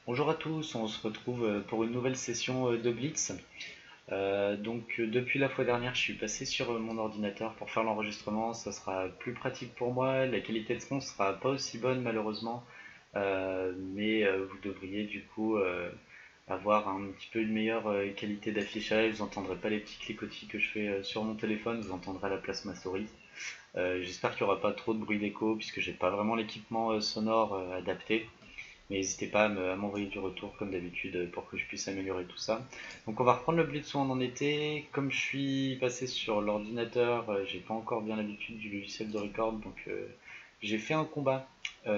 Bonjour à tous, on se retrouve pour une nouvelle session de Blitz. Depuis la fois dernière, je suis passé sur mon ordinateur pour faire l'enregistrement. Ça sera plus pratique pour moi. La qualité de son sera pas aussi bonne malheureusement. Mais vous devriez du coup avoir un petit peu une meilleure qualité d'affichage. Vous n'entendrez pas les petits cliquetis que je fais sur mon téléphone. Vous entendrez à la place ma souris. J'espère qu'il n'y aura pas trop de bruit d'écho puisque j'ai pas vraiment l'équipement sonore adapté. Mais n'hésitez pas à m'envoyer du retour comme d'habitude pour que je puisse améliorer tout ça. Donc on va reprendre le blitz où on en était. Comme je suis passé sur l'ordinateur, j'ai pas encore bien l'habitude du logiciel de record, donc j'ai fait un combat où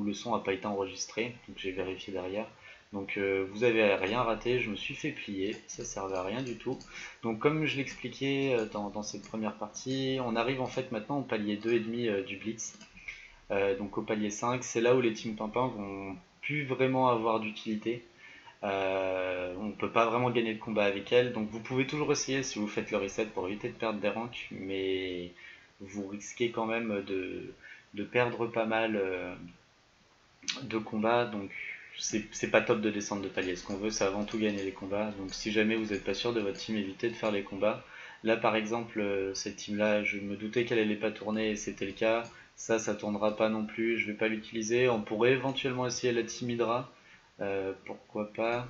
le son n'a pas été enregistré, donc j'ai vérifié derrière. Donc vous avez rien raté, je me suis fait plier, ça servait à rien du tout. Donc comme je l'expliquais dans cette première partie, on arrive en fait maintenant au palier 2,5 du blitz. Donc au palier 5, c'est là où les teams pimpins vont plus vraiment avoir d'utilité. On ne peut pas vraiment gagner de combat avec elles, donc vous pouvez toujours essayer si vous faites le reset pour éviter de perdre des ranks, mais vous risquez quand même de perdre pas mal de combats, donc c'est pas top de descendre de palier. Ce qu'on veut, c'est avant tout gagner les combats, donc si jamais vous n'êtes pas sûr de votre team, évitez de faire les combats. Là par exemple, cette team là, je me doutais qu'elle allait pas tourner et c'était le cas. Ça tournera pas non plus, je vais pas l'utiliser. On pourrait éventuellement essayer la team Hydra, pourquoi pas.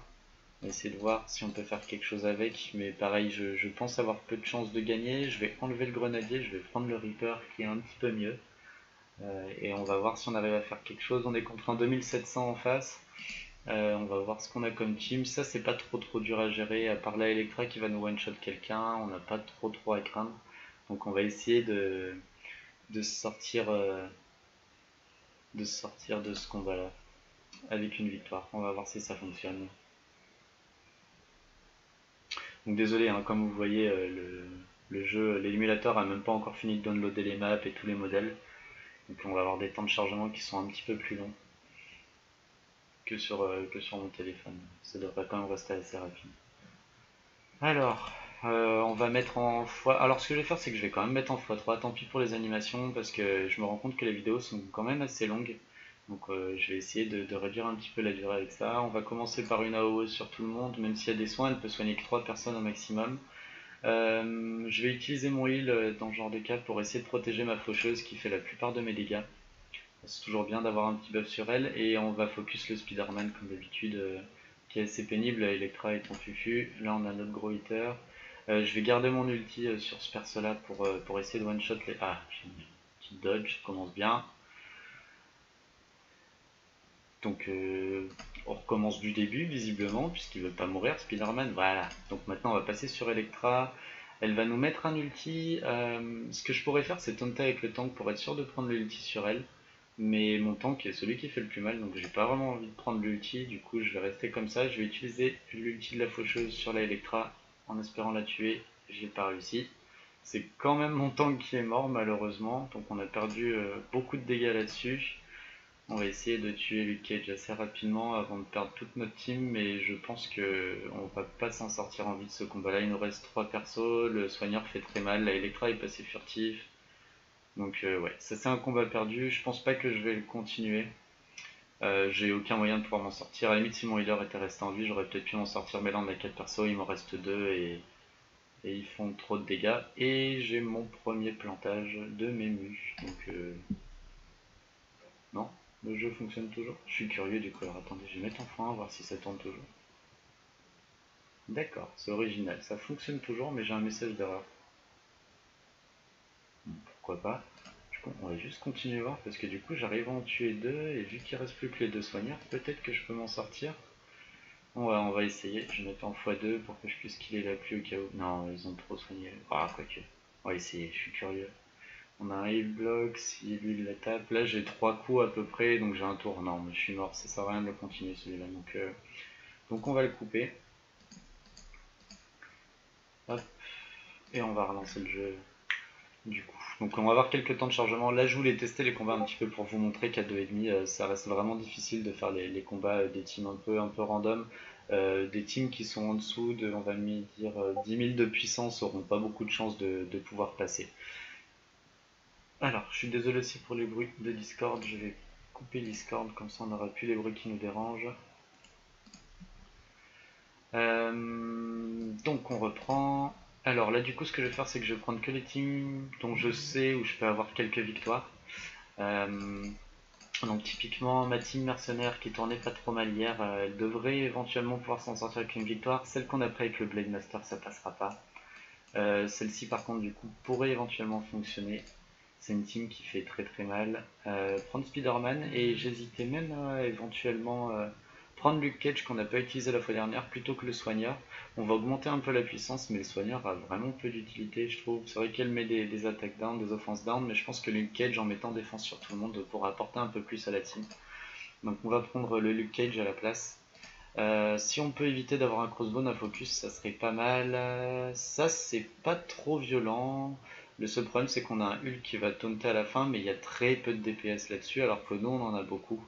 On va essayer de voir si on peut faire quelque chose avec, mais pareil, je pense avoir peu de chances de gagner. Je vais enlever le grenadier, je vais prendre le Reaper qui est un petit peu mieux. Et on va voir si on arrive à faire quelque chose. On est contre un 2700 en face. On va voir ce qu'on a comme team. Ça, c'est pas trop dur à gérer. À part la Electra qui va nous one-shot quelqu'un, on n'a pas trop à craindre. Donc on va essayer de sortir, de sortir de ce combat-là avec une victoire. On va voir si ça fonctionne. Donc désolé, hein, comme vous voyez, le jeu, l'émulateur a même pas encore fini de downloader les maps et tous les modèles. Donc on va avoir des temps de chargement qui sont un petit peu plus longs que sur mon téléphone. Ça devrait quand même rester assez rapide. Alors, on va mettre en fois. Alors, ce que je vais faire, c'est que je vais quand même mettre en x3. Tant pis pour les animations, parce que je me rends compte que les vidéos sont quand même assez longues. Donc, je vais essayer de réduire un petit peu la durée avec ça. On va commencer par une AOE sur tout le monde. Même s'il y a des soins, elle peut soigner que 3 personnes au maximum. Je vais utiliser mon heal dans ce genre de cas pour essayer de protéger ma faucheuse qui fait la plupart de mes dégâts. C'est toujours bien d'avoir un petit buff sur elle. Et on va focus le Spider-Man comme d'habitude, qui est assez pénible. Electra est en fufu. Là, on a notre gros hitter. Je vais garder mon ulti sur ce perso là pour essayer de one-shot les. Ah, j'ai une petite dodge, ça commence bien. Donc, on recommence du début, visiblement, puisqu'il veut pas mourir, Spider-Man. Voilà. Donc maintenant, on va passer sur Electra. Elle va nous mettre un ulti. Ce que je pourrais faire, c'est taunter avec le tank pour être sûr de prendre l'ulti sur elle. Mais mon tank est celui qui fait le plus mal, donc j'ai pas vraiment envie de prendre l'ulti. Du coup, je vais rester comme ça. Je vais utiliser l'ulti de la faucheuse sur la Electra en espérant la tuer. J'ai pas réussi. C'est quand même mon tank qui est mort, malheureusement. Donc on a perdu beaucoup de dégâts là-dessus. On va essayer de tuer Luke Cage assez rapidement avant de perdre toute notre team, mais je pense que on va pas s'en sortir en vie de ce combat-là. Il nous reste 3 persos, le soigneur fait très mal, la Electra est passé furtif. Donc ouais, ça c'est un combat perdu, je pense pas que je vais le continuer. J'ai aucun moyen de pouvoir m'en sortir. À la limite, si mon healer était resté en vie, j'aurais peut-être pu m'en sortir, mais là on a 4 persos, il m'en reste 2 et ils font trop de dégâts. Et j'ai mon premier plantage de Mému. Donc non, le jeu fonctionne toujours. Je suis curieux du coup, alors attendez, je vais mettre en x1, voir si ça tourne toujours. D'accord, c'est original, ça fonctionne toujours, mais j'ai un message d'erreur. Pourquoi pas. On va juste continuer voir, parce que du coup j'arrive à en tuer 2, et vu qu'il reste plus que les 2 soigneurs, peut-être que je peux m'en sortir. On va essayer, je vais mettre en x2 pour que je puisse killer la pluie au cas où. Non, ils ont trop soigné. Ah, quoique. On va essayer, je suis curieux. On a un heal block, si lui il la tape. Là j'ai 3 coups à peu près, donc j'ai un tour. Non, mais je suis mort, ça sert à rien de le continuer celui-là. Donc on va le couper. Hop. Et on va relancer le jeu du coup. Donc on va avoir quelques temps de chargement. Là je voulais tester les combats un petit peu pour vous montrer qu'à 2,5 ça reste vraiment difficile de faire les combats des teams un peu random. Des teams qui sont en dessous de, on va dire, 10 000 de puissance auront pas beaucoup de chances de pouvoir passer. Alors, je suis désolé aussi pour les bruits de Discord, je vais couper Discord, comme ça on n'aura plus les bruits qui nous dérangent. Donc on reprend. Alors là du coup ce que je vais faire c'est que je vais prendre que les teams dont je sais où je peux avoir quelques victoires. Euh, donc typiquement ma team mercenaire qui tournait pas trop mal hier, elle devrait éventuellement pouvoir s'en sortir avec une victoire. Celle qu'on a pris avec le Blade Master ça passera pas. Celle-ci par contre du coup pourrait éventuellement fonctionner. C'est une team qui fait très très mal. Prendre Spider-Man et j'hésitais même à éventuellement prendre Luke Cage qu'on n'a pas utilisé la fois dernière plutôt que le soigneur. On va augmenter un peu la puissance mais le soigneur a vraiment peu d'utilité je trouve. C'est vrai qu'elle met des attaques down, des offenses down mais je pense que Luke Cage en mettant défense sur tout le monde pourra apporter un peu plus à la team. Donc on va prendre le Luke Cage à la place. Si on peut éviter d'avoir un crossbow à focus, ça serait pas mal. Ça, c'est pas trop violent. Le seul problème, c'est qu'on a un Hulk qui va taunter à la fin, mais il y a très peu de DPS là-dessus, alors que nous, on en a beaucoup.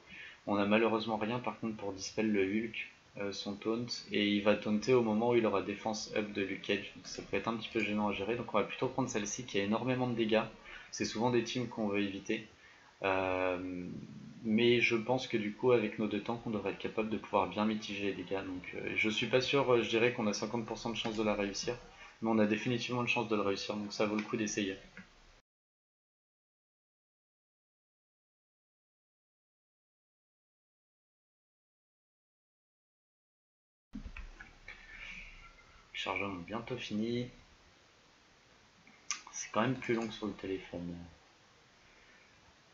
On a malheureusement rien, par contre, pour dispel le Hulk, son taunt, et il va taunter au moment où il aura défense up de Luke Cage. Donc ça peut être un petit peu gênant à gérer, donc on va plutôt prendre celle-ci qui a énormément de dégâts. C'est souvent des teams qu'on veut éviter. Euh, mais je pense que du coup, avec nos deux tanks, on devrait être capable de pouvoir bien mitiger les dégâts. Donc, je suis pas sûr, je dirais qu'on a 50% de chance de la réussir, mais on a définitivement de chance de le réussir, donc ça vaut le coup d'essayer. Chargement bientôt fini. C'est quand même plus long que sur le téléphone.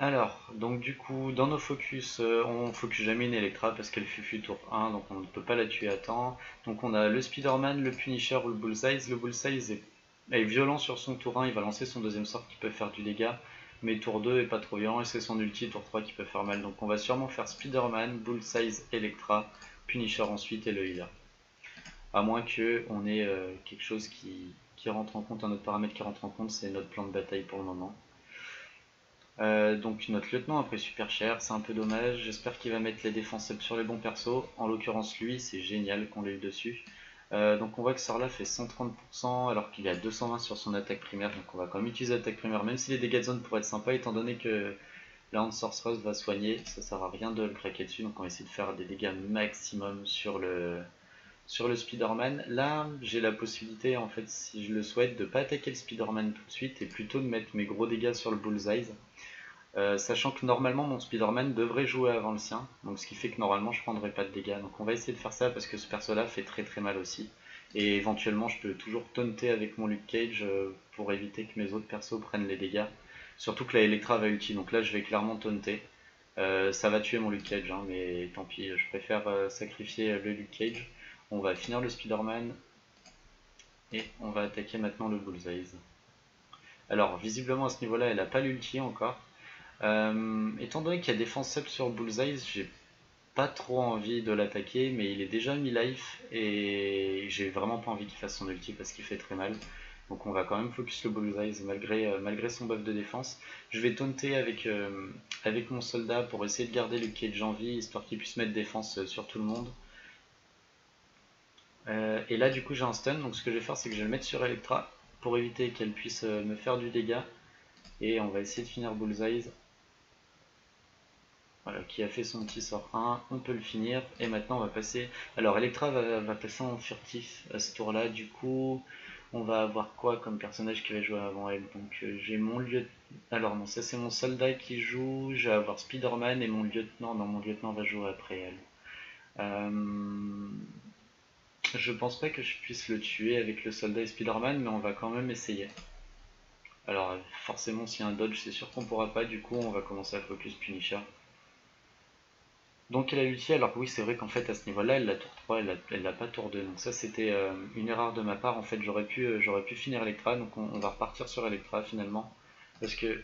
Alors, donc du coup, dans nos focus, on focus jamais une Electra parce qu'elle fut tour 1, donc on ne peut pas la tuer à temps. Donc on a le Spider-Man, le Punisher ou le Bullseye. Le Bullseye est violent sur son tour 1, il va lancer son deuxième sort qui peut faire du dégât, mais tour 2 est pas trop violent et c'est son ulti tour 3 qui peut faire mal. Donc on va sûrement faire Spider-Man, Bullseye, Electra, Punisher ensuite et le healer. À moins que on ait quelque chose qui rentre en compte, un autre paramètre qui rentre en compte, c'est notre plan de bataille pour le moment. Donc notre lieutenant a pris super cher, c'est un peu dommage, j'espère qu'il va mettre les défenses up sur les bons persos, en l'occurrence lui, c'est génial qu'on l'ait eu dessus. Donc on voit que Sorla fait 130% alors qu'il est à 220 sur son attaque primaire, donc on va quand même utiliser l'attaque primaire, même si les dégâts de zone pourraient être sympas, étant donné que la Hand Sorceress va soigner, ça sert à rien de le craquer dessus, donc on va essayer de faire des dégâts maximum sur le Spider-Man. Là, j'ai la possibilité, en fait, si je le souhaite, de pas attaquer le Spider-Man tout de suite, et plutôt de mettre mes gros dégâts sur le Bullseye. Sachant que normalement mon Spider-Man devrait jouer avant le sien, donc ce qui fait que normalement je prendrai pas de dégâts. Donc on va essayer de faire ça parce que ce perso là fait très très mal aussi. Et éventuellement je peux toujours taunter avec mon Luke Cage pour éviter que mes autres persos prennent les dégâts. Surtout que la Electra va ulti, donc là je vais clairement taunter. Ça va tuer mon Luke Cage, hein, mais tant pis, je préfère sacrifier le Luke Cage. On va finir le Spider-Man et on va attaquer maintenant le Bullseye. Alors visiblement à ce niveau là elle a pas l'ulti encore. Étant donné qu'il y a défense up sur Bullseye, j'ai pas trop envie de l'attaquer, mais il est déjà mi-life et j'ai vraiment pas envie qu'il fasse son ulti parce qu'il fait très mal. Donc on va quand même focus le Bullseye malgré son buff de défense. Je vais taunter avec mon soldat pour essayer de garder le Cage en vie, histoire qu'il puisse mettre défense sur tout le monde. Et là du coup j'ai un stun, donc ce que je vais faire c'est que je vais le mettre sur Electra pour éviter qu'elle puisse me faire du dégât. Et on va essayer de finir Bullseye. Voilà, qui a fait son petit sort 1, on peut le finir, et maintenant on va passer... Alors Electra va passer en furtif à ce tour là, du coup on va avoir quoi comme personnage qui va jouer avant elle. Donc j'ai mon lieutenant... Alors non, ça c'est mon soldat qui joue, je vais avoir Spider-Man et mon lieutenant, non mon lieutenant va jouer après elle. Je pense pas que je puisse le tuer avec le soldat et Spider-Man, mais on va quand même essayer. Alors forcément s'il y a un dodge c'est sûr qu'on pourra pas, du coup on va commencer à focus Punisher. Donc elle a l'ulti, alors oui c'est vrai qu'en fait à ce niveau là elle l'a tour 3, elle l'a pas tour 2, donc ça c'était une erreur de ma part, en fait j'aurais pu finir Electra, donc on va repartir sur Electra finalement, parce que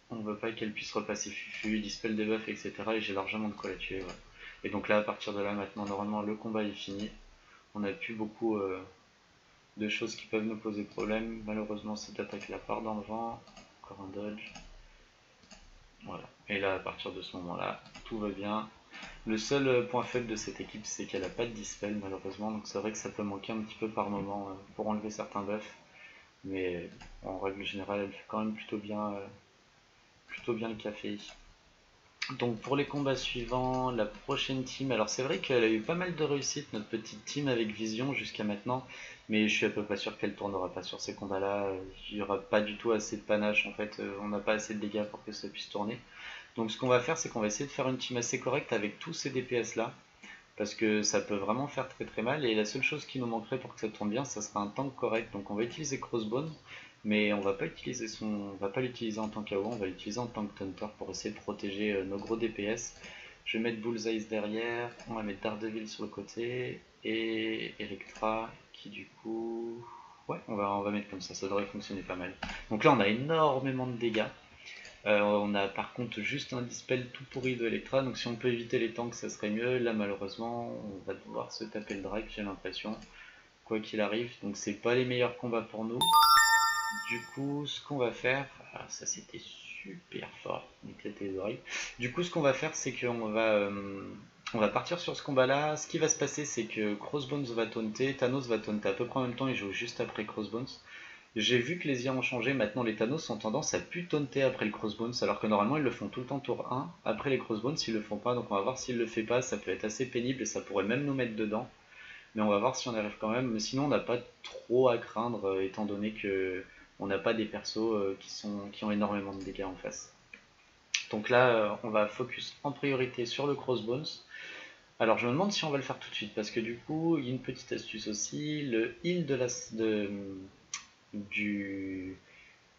on veut pas qu'elle puisse repasser Fufu, dispel debuff etc, et j'ai largement de quoi la tuer, ouais. Et donc là à partir de là maintenant normalement le combat est fini, on a plus beaucoup de choses qui peuvent nous poser problème, malheureusement cette attaque la part dans le vent, encore un dodge, voilà, et là à partir de ce moment là tout va bien. Le seul point faible de cette équipe, c'est qu'elle n'a pas de dispel malheureusement, donc c'est vrai que ça peut manquer un petit peu par moment pour enlever certains buffs, mais en règle générale, elle fait quand même plutôt bien le café. Donc pour les combats suivants, la prochaine team, alors c'est vrai qu'elle a eu pas mal de réussite, notre petite team avec Vision jusqu'à maintenant, mais je suis à peu près sûr qu'elle tournera pas sur ces combats-là, il n'y aura pas du tout assez de panache en fait, on n'a pas assez de dégâts pour que ça puisse tourner. Donc ce qu'on va faire, c'est qu'on va essayer de faire une team assez correcte avec tous ces DPS là, parce que ça peut vraiment faire très très mal, et la seule chose qui nous manquerait pour que ça tourne bien, ça sera un tank correct. Donc on va utiliser Crossbone, mais on va pas l'utiliser en tant qu'AO, on va l'utiliser en tant que Taunter pour essayer de protéger nos gros DPS. Je vais mettre Bullseye derrière, on va mettre Daredevil sur le côté, et Electra qui du coup... Ouais, on va mettre comme ça devrait fonctionner pas mal. Donc là on a énormément de dégâts. On a par contre juste un dispel tout pourri de Electra, donc si on peut éviter les tanks ça serait mieux. Là malheureusement on va devoir se taper le drag, j'ai l'impression, quoi qu'il arrive, donc c'est pas les meilleurs combats pour nous. Du coup ce qu'on va faire, ah, ça c'était super fort, on éclatait les oreilles. Du coup ce qu'on va faire c'est on va partir sur ce combat là. Ce qui va se passer c'est que Crossbones va taunter, Thanos va taunter à peu près en même temps, il joue juste après Crossbones. J'ai vu que les IA ont changé, maintenant les Thanos ont tendance à plus taunter après le Crossbones, alors que normalement ils le font tout le temps tour 1, après les Crossbones ils le font pas, donc on va voir s'il le fait pas, ça peut être assez pénible et ça pourrait même nous mettre dedans, mais on va voir si on arrive quand même, mais sinon on n'a pas trop à craindre étant donné que on n'a pas des persos qui ont énormément de dégâts en face. Donc là on va focus en priorité sur le Crossbones. Alors je me demande si on va le faire tout de suite, parce que du coup il y a une petite astuce aussi, le heal du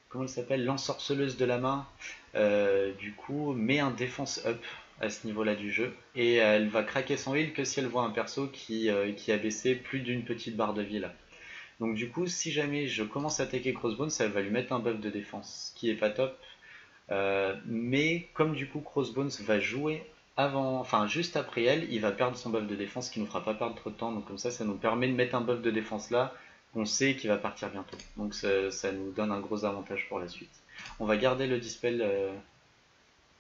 comment elle s'appelle, l'ensorceleuse de la main, du coup, met un défense up à ce niveau-là du jeu, et elle va craquer son heal que si elle voit un perso qui a baissé plus d'une petite barre de vie là. Donc du coup, si jamais je commence à attaquer Crossbones, ça va lui mettre un buff de défense, ce qui est pas top. Mais comme du coup Crossbones va jouer avant, enfin juste après elle, il va perdre son buff de défense, ce qui nous fera pas perdre trop de temps. Donc comme ça nous permet de mettre un buff de défense là, on sait qu'il va partir bientôt. Donc ça nous donne un gros avantage pour la suite. On va garder le dispel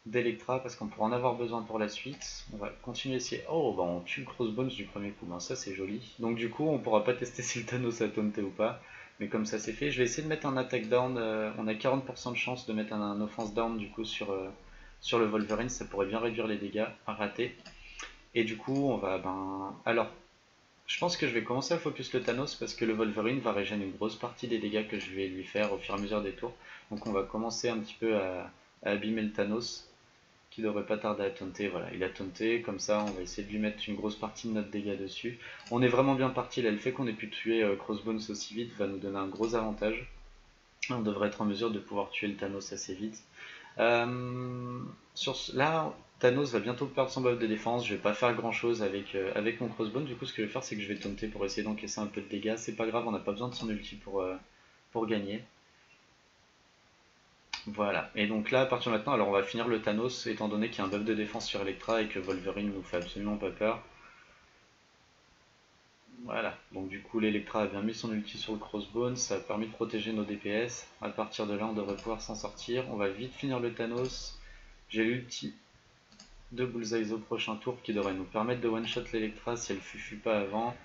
d'Electra parce qu'on pourra en avoir besoin pour la suite. On va continuer à essayer. Oh, bah on tue le Crossbones du premier coup, ben, ça c'est joli. Donc du coup, on pourra pas tester si le Thanos a taunté ou pas. Mais comme ça c'est fait, je vais essayer de mettre un attack down. On a 40% de chance de mettre un offense down du coup sur le Wolverine. Ça pourrait bien réduire les dégâts à rater. Et du coup, on va. Ben, alors, je pense que je vais commencer à focus le Thanos parce que le Wolverine va régénérer une grosse partie des dégâts que je vais lui faire au fur et à mesure des tours. Donc on va commencer un petit peu à abîmer le Thanos qui devrait pas tarder à taunter. Voilà, il a taunté, comme ça on va essayer de lui mettre une grosse partie de notre dégâts dessus. On est vraiment bien parti là, le fait qu'on ait pu tuer Crossbones aussi vite va nous donner un gros avantage. On devrait être en mesure de pouvoir tuer le Thanos assez vite. Là, Thanos va bientôt perdre son buff de défense, je vais pas faire grand chose avec mon crossbone, du coup ce que je vais faire c'est que je vais taunter pour essayer d'encaisser un peu de dégâts, c'est pas grave, on n'a pas besoin de son ulti pour gagner. Voilà, et donc là à partir de maintenant, alors on va finir le Thanos étant donné qu'il y a un buff de défense sur Electra et que Wolverine nous fait absolument pas peur. Voilà, donc du coup l'Electra a bien mis son ulti sur le crossbone, ça a permis de protéger nos DPS. À partir de là on devrait pouvoir s'en sortir, on va vite finir le Thanos. J'ai l'ulti de Bullseye au prochain tour qui devrait nous permettre de one-shot l'Electra si elle fufu pas avant.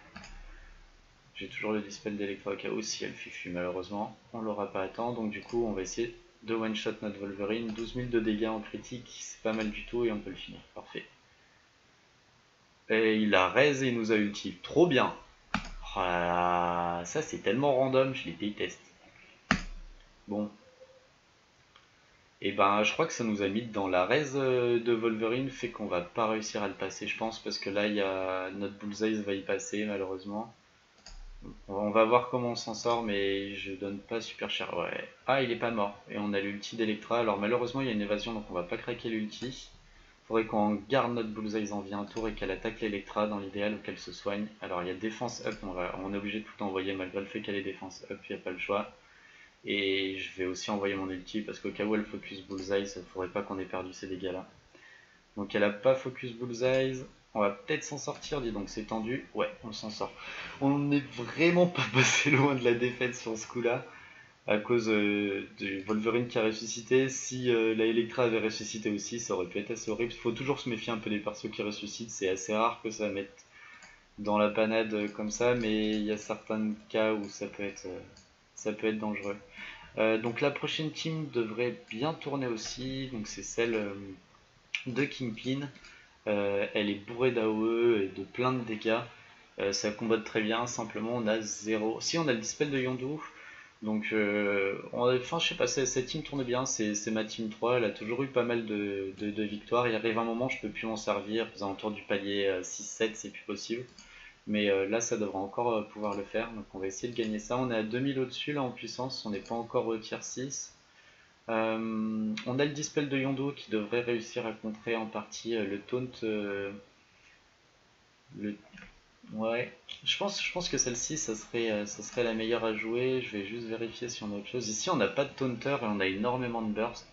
J'ai toujours le dispel d'Electra au cas où si elle fufu malheureusement. On l'aura pas à temps, donc du coup on va essayer de one-shot notre Wolverine. 12 000 de dégâts en critique, c'est pas mal du tout et on peut le finir. Parfait. Et il a raise et il nous a ulti. Trop bien. Oh là là, ça c'est tellement random, je les déteste. Bon. Et ben je crois que ça nous a mis dans la raise de Wolverine, fait qu'on va pas réussir à le passer je pense, parce que là il y a notre Bullseye va y passer malheureusement. On va voir comment on s'en sort, mais je donne pas super cher. Ouais. Ah, il est pas mort. Et on a l'ulti d'Electra. Alors malheureusement, il y a une évasion, donc on va pas craquer l'ulti. Faudrait qu'on garde notre Bullseye en vie un tour et qu'elle attaque l'Electra dans l'idéal ou qu'elle se soigne. Alors il y a défense up, on est obligé de tout envoyer malgré le fait qu'elle ait défense up, il n'y a pas le choix. Et je vais aussi envoyer mon ulti parce qu'au cas où elle focus Bullseye, ça faudrait pas qu'on ait perdu ces dégâts là. Donc elle a pas focus Bullseye. On va peut-être s'en sortir, dis donc c'est tendu. Ouais, on s'en sort. On n'est vraiment pas passé loin de la défaite sur ce coup-là, à cause de Wolverine qui a ressuscité. Si la Electra avait ressuscité aussi, ça aurait pu être assez horrible. Il faut toujours se méfier un peu des persos qui ressuscitent. C'est assez rare que ça mette dans la panade comme ça, mais il y a certains cas où ça peut être dangereux. Donc la prochaine team devrait bien tourner aussi. Donc c'est celle de Kingpin. Elle est bourrée d'AOE et de plein de dégâts. Ça combat très bien, simplement on a zéro. Si on a le dispel de Yondu, donc enfin je sais pas, cette team tourne bien, c'est ma team 3, elle a toujours eu pas mal de victoires. Il arrive un moment, je peux plus m'en servir, aux alentours du palier 6-7, c'est plus possible. Mais là, ça devrait encore pouvoir le faire. Donc on va essayer de gagner ça. On est à 2000 au-dessus là en puissance. On n'est pas encore au tier 6. On a le dispel de Yondo qui devrait réussir à contrer en partie le taunt. Le... Ouais, je pense que celle-ci, ça serait la meilleure à jouer. Je vais juste vérifier si on a autre chose. Ici, on n'a pas de taunter et on a énormément de burst,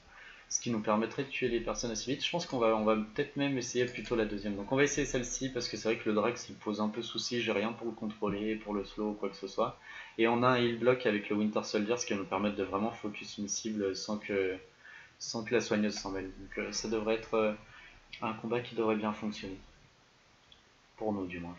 ce qui nous permettrait de tuer les personnes assez vite. Je pense qu'on va peut-être même essayer plutôt la deuxième. Donc on va essayer celle-ci parce que c'est vrai que le Drax il pose un peu souci, j'ai rien pour le contrôler, pour le slow ou quoi que ce soit. Et on a un heal block avec le Winter Soldier, ce qui va nous permettre de vraiment focus une cible sans que la soigneuse s'en mêle. Donc ça devrait être un combat qui devrait bien fonctionner. Pour nous du moins.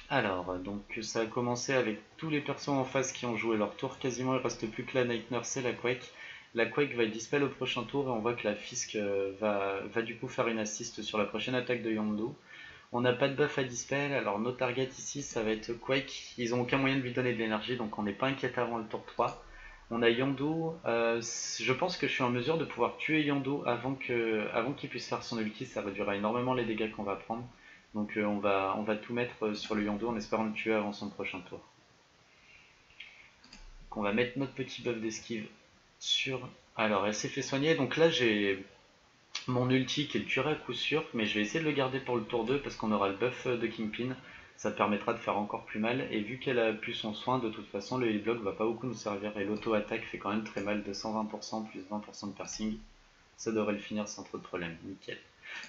Alors, donc ça a commencé avec tous les persos en face qui ont joué leur tour. Quasiment, il reste plus que la Night Nurse et la Quake. La Quake va être dispel au prochain tour et on voit que la Fisk va du coup faire une assist sur la prochaine attaque de Yondu. On n'a pas de buff à dispel, alors nos targets ici ça va être Quake. Ils ont aucun moyen de lui donner de l'énergie donc on n'est pas inquiet avant le tour 3. On a Yondu, je pense que je suis en mesure de pouvoir tuer Yondu avant qu'il puisse faire son ulti, ça réduira énormément les dégâts qu'on va prendre. Donc on va tout mettre sur le Yondu en espérant le tuer avant son prochain tour. Donc on va mettre notre petit buff d'esquive sur... Alors elle s'est fait soigner, donc là j'ai mon ulti qui le tuerait à coup sûr, mais je vais essayer de le garder pour le tour 2 parce qu'on aura le buff de Kingpin. Ça permettra de faire encore plus mal, et vu qu'elle a plus son soin, de toute façon le heal block va pas beaucoup nous servir, et l'auto-attaque fait quand même très mal, de 120% plus 20% de piercing. Ça devrait le finir sans trop de problème, nickel.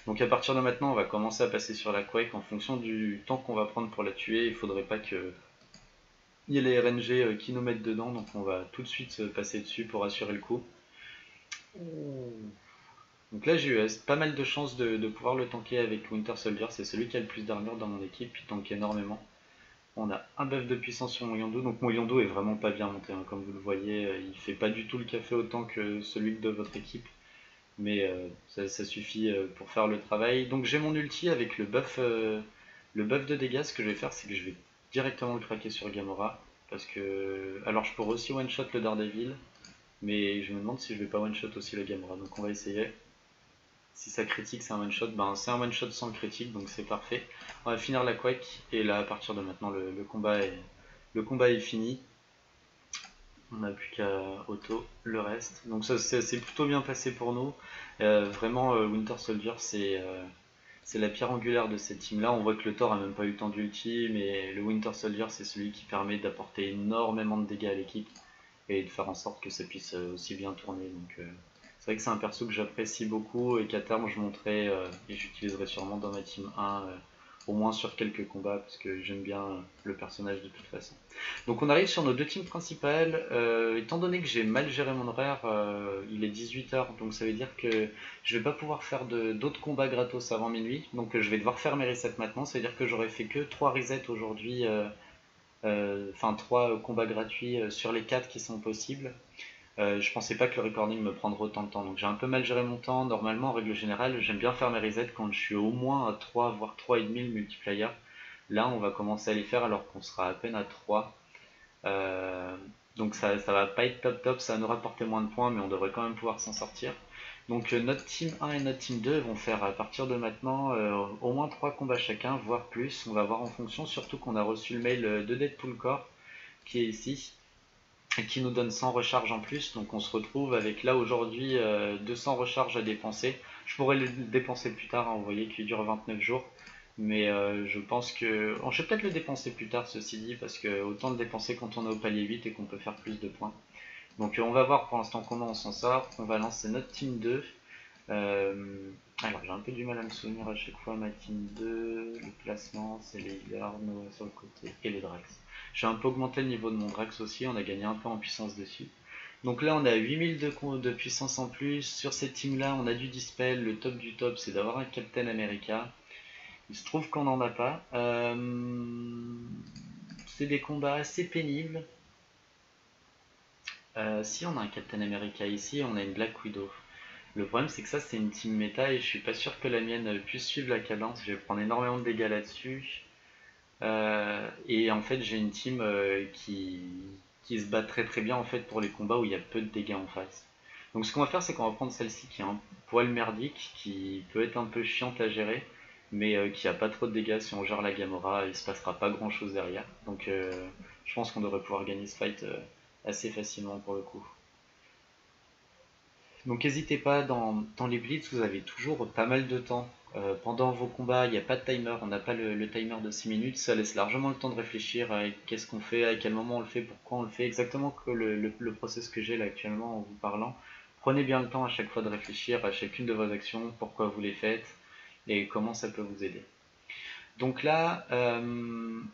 Donc à partir de maintenant, on va commencer à passer sur la Quake en fonction du temps qu'on va prendre pour la tuer. Il faudrait pas qu'il y ait les RNG qui nous mettent dedans, donc on va tout de suite se passer dessus pour assurer le coup. Donc là j'ai eu pas mal de chance de pouvoir le tanker avec Winter Soldier, c'est celui qui a le plus d'armure dans mon équipe, il tank énormément. On a un buff de puissance sur mon Yondu, donc mon Yondu est vraiment pas bien monté, hein, comme vous le voyez, il fait pas du tout le café autant que celui de votre équipe, mais ça suffit pour faire le travail. Donc j'ai mon ulti avec le buff de dégâts. Ce que je vais faire, c'est que je vais directement le craquer sur Gamora, parce que... Alors je pourrais aussi one-shot le Daredevil, mais je me demande si je vais pas one-shot aussi la Gamora, donc on va essayer. Si ça critique, c'est un one-shot. Ben, c'est un one-shot sans le critique, donc c'est parfait. On va finir la Quake, et là, à partir de maintenant, le combat est fini. On n'a plus qu'à auto le reste. Donc ça, c'est plutôt bien passé pour nous. Vraiment, Winter Soldier, c'est la pierre angulaire de cette team-là. On voit que le Thor a même pas eu le temps d'ulti, mais le Winter Soldier, c'est celui qui permet d'apporter énormément de dégâts à l'équipe et de faire en sorte que ça puisse aussi bien tourner. Donc c'est vrai que c'est un perso que j'apprécie beaucoup et qu'à terme je monterai et j'utiliserai sûrement dans ma team 1 au moins sur quelques combats parce que j'aime bien le personnage de toute façon. Donc on arrive sur nos deux teams principales. Étant donné que j'ai mal géré mon horaire, il est 18h, donc ça veut dire que je vais pas pouvoir faire d'autres combats gratos avant minuit. Donc je vais devoir faire mes resets maintenant. Ça veut dire que j'aurais fait que 3 resets aujourd'hui, enfin 3 combats gratuits sur les 4 qui sont possibles. Je pensais pas que le recording me prendrait autant de temps, donc j'ai un peu mal géré mon temps. Normalement, en règle générale, j'aime bien faire mes resets quand je suis au moins à 3, voire 3,5 le multiplayer. Là, on va commencer à les faire alors qu'on sera à peine à 3. Euh, donc ça va pas être top top, ça va nous rapporter moins de points, mais on devrait quand même pouvoir s'en sortir. Donc notre team 1 et notre team 2 vont faire à partir de maintenant au moins 3 combats chacun, voire plus. On va voir en fonction, surtout qu'on a reçu le mail de Deadpool Core qui est ici et qui nous donne 100 recharges en plus. Donc on se retrouve avec là aujourd'hui 200 recharges à dépenser. Je pourrais les dépenser plus tard, hein, vous voyez qu'il dure 29 jours. Mais je pense que... je vais peut-être le dépenser plus tard ceci dit, parce que autant le dépenser quand on est au palier 8 et qu'on peut faire plus de points. Donc on va voir pour l'instant comment on s'en sort. On va lancer notre team 2. Alors j'ai un peu du mal à me souvenir à chaque fois ma team 2. Le placement, c'est les Yarno sur le côté et le Drax. J'ai un peu augmenté le niveau de mon Drax aussi, on a gagné un peu en puissance dessus. Donc là, on est à 8000 de puissance en plus. Sur cette team-là, on a du dispel. Le top du top, c'est d'avoir un Captain America. Il se trouve qu'on n'en a pas. C'est des combats assez pénibles. Si on a un Captain America ici, on a une Black Widow. Le problème, c'est que ça, c'est une team méta et je suis pas sûr que la mienne puisse suivre la cadence. Je vais prendre énormément de dégâts là-dessus. Et en fait, j'ai une team qui se bat très très bien en fait pour les combats où il y a peu de dégâts en face. Donc ce qu'on va faire, c'est qu'on va prendre celle-ci qui est un poil merdique, qui peut être un peu chiante à gérer, mais qui a pas trop de dégâts. Si on gère la Gamora, il se passera pas grand chose derrière. Donc je pense qu'on devrait pouvoir gagner ce fight assez facilement pour le coup. Donc n'hésitez pas, dans les blitz, vous avez toujours pas mal de temps. Pendant vos combats, il n'y a pas de timer, on n'a pas le timer de 6 minutes, ça laisse largement le temps de réfléchir à qu'est-ce qu'on fait, à quel moment on le fait, pourquoi on le fait, exactement que le process que j'ai là actuellement en vous parlant. Prenez bien le temps à chaque fois de réfléchir à chacune de vos actions, pourquoi vous les faites et comment ça peut vous aider. Donc là,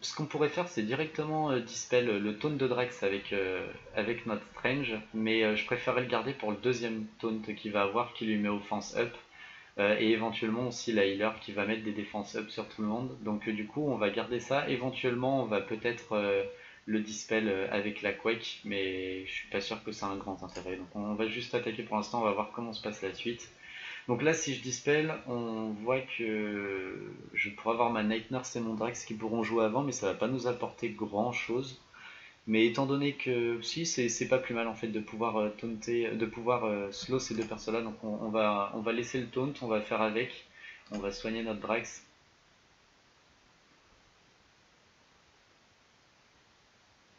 ce qu'on pourrait faire, c'est directement dispel le taunt de Drax avec notre Strange, mais je préférerais le garder pour le deuxième taunt qu'il va avoir, qui lui met offense up, et éventuellement aussi la healer qui va mettre des défenses up sur tout le monde. Donc du coup, on va garder ça. Éventuellement, on va peut-être le dispel avec la Quake, mais je suis pas sûr que ça a un grand intérêt. Donc on va juste attaquer pour l'instant, on va voir comment se passe la suite. Donc là, si je dispel, on voit que je pourrais avoir ma Night Nurse et mon Drax qui pourront jouer avant, mais ça va pas nous apporter grand chose. Mais étant donné que si, c'est pas plus mal en fait de pouvoir taunter, de pouvoir slow ces deux personnes-là. Donc on va laisser le taunt, on va faire avec, on va soigner notre Drax.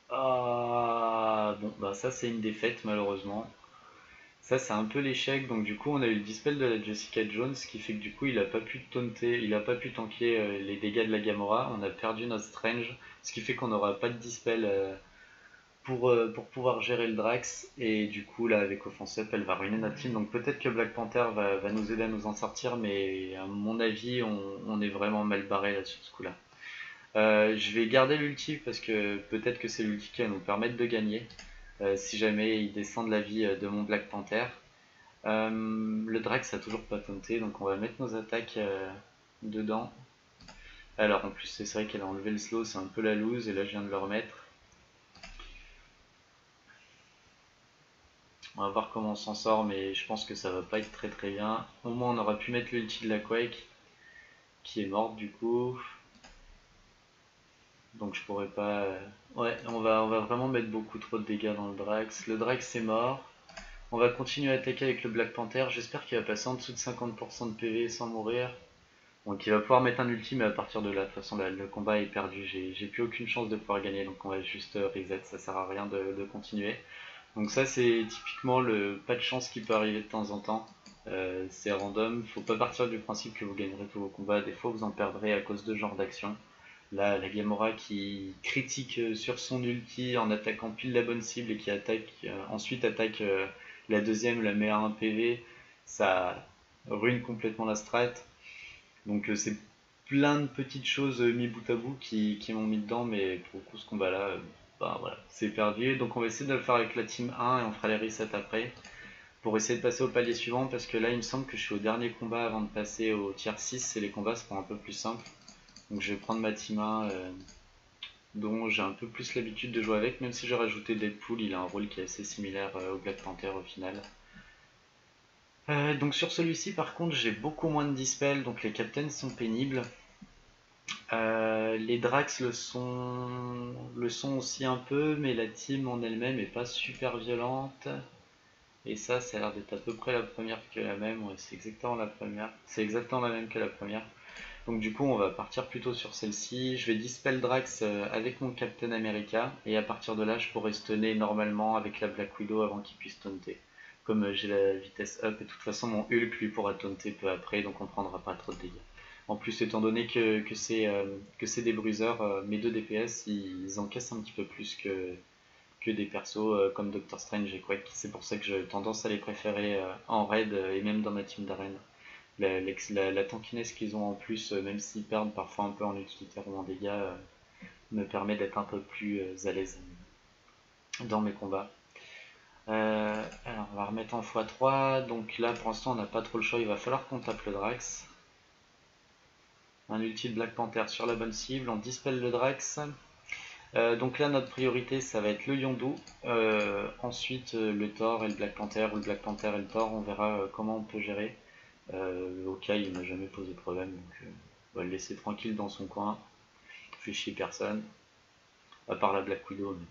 Ah bon, bah ça c'est une défaite malheureusement. Ça, c'est un peu l'échec. Donc, du coup, on a eu le dispel de la Jessica Jones, ce qui fait que du coup, il a pas pu taunter, il a pas pu tanker les dégâts de la Gamora. On a perdu notre Strange, ce qui fait qu'on n'aura pas de dispel pour pouvoir gérer le Drax. Et du coup, là, avec Offense Up, elle va ruiner notre team. Donc, peut-être que Black Panther va nous aider à nous en sortir, mais à mon avis, on est vraiment mal barré là sur ce coup-là. Je vais garder l'ulti parce que peut-être que c'est l'ulti qui va nous permettre de gagner. Si jamais il descend de la vie de mon Black Panther. Le Drax a toujours pas taunté, donc on va mettre nos attaques dedans. Alors en plus c'est vrai qu'elle a enlevé le slow, c'est un peu la loose, et là je viens de le remettre. On va voir comment on s'en sort, mais je pense que ça va pas être très très bien. Au moins on aura pu mettre l'ulti de la Quake, qui est morte du coup. Donc je pourrais pas... Ouais, on va vraiment mettre beaucoup trop de dégâts dans le Drax. Le Drax est mort. On va continuer à attaquer avec le Black Panther. J'espère qu'il va passer en dessous de 50% de PV sans mourir. Donc il va pouvoir mettre un ulti, mais à partir de là, de toute façon, le combat est perdu. J'ai plus aucune chance de pouvoir gagner, donc on va juste reset. Ça sert à rien de continuer. Donc ça, c'est typiquement le pas de chance qui peut arriver de temps en temps. C'est random. Faut pas partir du principe que vous gagnerez tous vos combats. Des fois, vous en perdrez à cause de ce genre d'action. Là, la Gamora qui critique sur son ulti en attaquant pile la bonne cible et qui ensuite attaque la deuxième, la met à 1 PV, ça ruine complètement la strat. Donc c'est plein de petites choses mis bout à bout qui m'ont mis dedans, mais pour le coup ce combat là, bah voilà, c'est perdu. Donc on va essayer de le faire avec la team 1 et on fera les resets après pour essayer de passer au palier suivant, parce que là il me semble que je suis au dernier combat avant de passer au tier 6 et les combats seront un peu plus simples. Donc je vais prendre ma team 1 dont j'ai un peu plus l'habitude de jouer avec, même si j'ai rajouté Deadpool, il a un rôle qui est assez similaire au Black Panther au final. Donc sur celui-ci par contre j'ai beaucoup moins de dispel, donc les captains sont pénibles. Les Drax le sont aussi un peu, mais la team en elle-même est pas super violente. Et ça a l'air d'être à peu près la première que la même. Ouais, c'est exactement la première. C'est exactement la même que la première. Donc du coup, on va partir plutôt sur celle-ci. Je vais dispel Drax avec mon Captain America, et à partir de là, je pourrai stunner normalement avec la Black Widow avant qu'il puisse taunter. Comme j'ai la vitesse up, et de toute façon, mon Hulk lui pourra taunter peu après, donc on prendra pas trop de dégâts. En plus, étant donné que c'est des bruiseurs, mes deux DPS, ils encaissent un petit peu plus que des persos comme Doctor Strange et Quake. C'est pour ça que j'ai tendance à les préférer en raid et même dans ma team d'arène. La tankiness qu'ils ont en plus, même s'ils perdent parfois un peu en utilitaire ou en dégâts, me permet d'être un peu plus à l'aise dans mes combats. Alors on va remettre en x3, donc là pour l'instant on n'a pas trop le choix, il va falloir qu'on tape le Drax. Un ulti de Black Panther sur la bonne cible, on dispelle le Drax. Donc là notre priorité ça va être le Yondu, ensuite le Thor et le Black Panther, ou le Black Panther et le Thor, on verra comment on peut gérer. Le Hawkeye il m'a jamais posé de problème, donc on va le laisser tranquille dans son coin, fait chier personne, à part la Black Widow, mais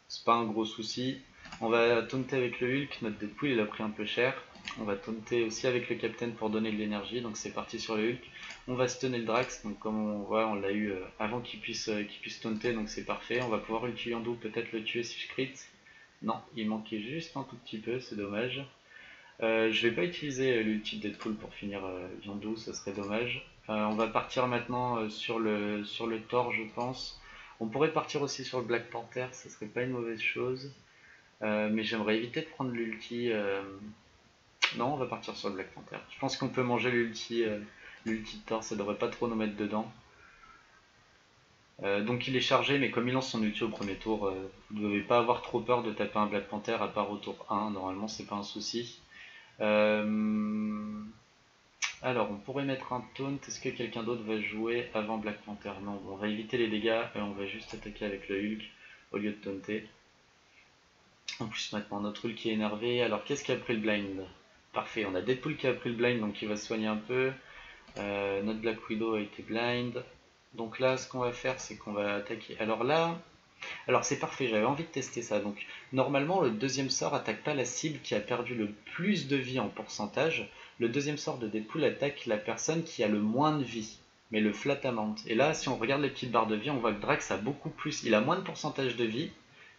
c'est pas un gros souci. On va taunter avec le Hulk, notre Deadpool il a pris un peu cher. On va taunter aussi avec le Captain pour donner de l'énergie, donc c'est parti sur le Hulk. On va stunner le Drax, donc comme on voit on l'a eu avant qu'il puisse taunter, donc c'est parfait. On va pouvoir le tuer Yondu, peut-être le tuer si je crit. Non, il manquait juste un tout petit peu, c'est dommage. Je vais pas utiliser l'ulti de Deadpool pour finir Yondu, ça serait dommage. On va partir maintenant sur le Thor je pense. On pourrait partir aussi sur le Black Panther, ça serait pas une mauvaise chose. Mais j'aimerais éviter de prendre l'ulti. Non, on va partir sur le Black Panther. Je pense qu'on peut manger l'ulti de Thor, ça devrait pas trop nous mettre dedans. Donc il est chargé, mais comme il lance son ulti au premier tour, vous ne devez pas avoir trop peur de taper un Black Panther à part au tour 1. Normalement, c'est pas un souci. Alors, on pourrait mettre un taunt. Est-ce que quelqu'un d'autre va jouer avant Black Panther? Non, on va éviter les dégâts et on va juste attaquer avec le Hulk au lieu de taunter. En plus maintenant notre Hulk est énervé. Alors qu'est-ce qui a pris le blind? Parfait, on a Deadpool qui a pris le blind donc il va se soigner un peu. Notre Black Widow a été blind. Donc là ce qu'on va faire c'est qu'on va attaquer. Alors là, alors c'est parfait, j'avais envie de tester ça. Donc normalement le deuxième sort attaque pas la cible qui a perdu le plus de vie en pourcentage. Le deuxième sort de Deadpool attaque la personne qui a le moins de vie, mais le flat amount. Et là si on regarde les petites barres de vie on voit que Drax a beaucoup plus, il a moins de pourcentage de vie,